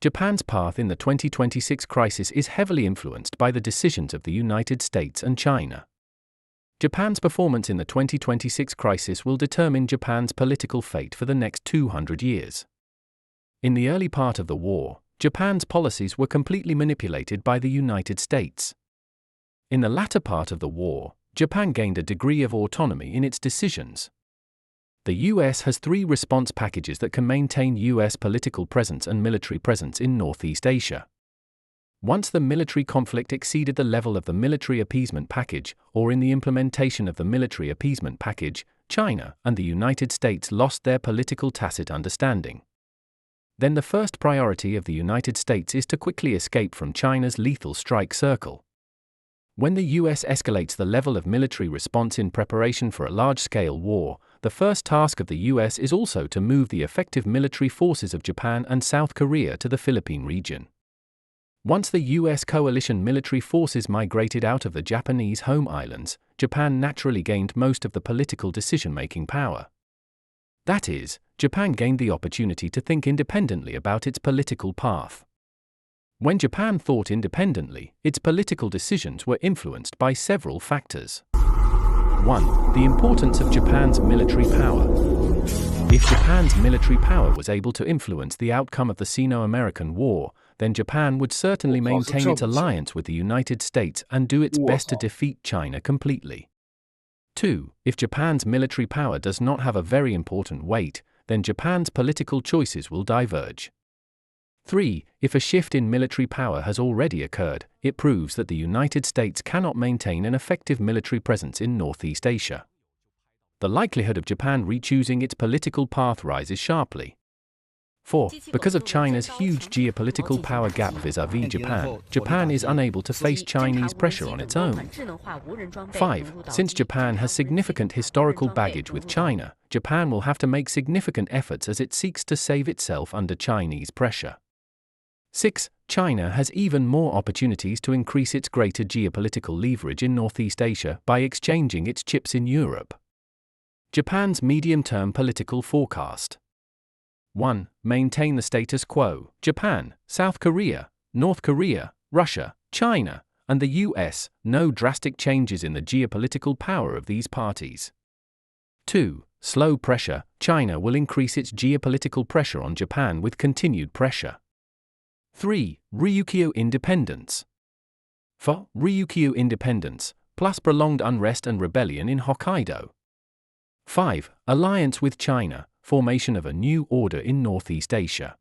Japan's path in the 2026 crisis is heavily influenced by the decisions of the United States and China. Japan's performance in the 2026 crisis will determine Japan's political fate for the next 200 years. In the early part of the war, Japan's policies were completely manipulated by the United States. In the latter part of the war, Japan gained a degree of autonomy in its decisions. The US has 3 response packages that can maintain US political presence and military presence in Northeast Asia. Once the military conflict exceeded the level of the military appeasement package, or in the implementation of the military appeasement package, China and the United States lost their political tacit understanding. Then the first priority of the United States is to quickly escape from China's lethal strike circle. When the US escalates the level of military response in preparation for a large-scale war, the first task of the US is also to move the effective military forces of Japan and South Korea to the Philippine region. Once the US coalition military forces migrated out of the Japanese home islands, Japan naturally gained most of the political decision-making power. That is, Japan gained the opportunity to think independently about its political path. When Japan thought independently, its political decisions were influenced by several factors. 1. The importance of Japan's military power. If Japan's military power was able to influence the outcome of the Sino-American War, then Japan would certainly maintain its alliance with the United States and do its best to defeat China completely. 2. If Japan's military power does not have a very important weight, then Japan's political choices will diverge. 3. If a shift in military power has already occurred, it proves that the United States cannot maintain an effective military presence in Northeast Asia. The likelihood of Japan re-choosing its political path rises sharply. 4. Because of China's huge geopolitical power gap vis-à-vis Japan, Japan is unable to face Chinese pressure on its own. 5. Since Japan has significant historical baggage with China, Japan will have to make significant efforts as it seeks to save itself under Chinese pressure. 6. China has even more opportunities to increase its greater geopolitical leverage in Northeast Asia by exchanging its chips in Europe. Japan's medium-term political forecast. 1. Maintain the status quo. Japan, South Korea, North Korea, Russia, China, and the US, no drastic changes in the geopolitical power of these parties. 2. Slow pressure. China will increase its geopolitical pressure on Japan with continued pressure. 3. Ryukyu independence. 4. Ryukyu independence, plus prolonged unrest and rebellion in Hokkaido. 5. Alliance with China, formation of a new order in Northeast Asia.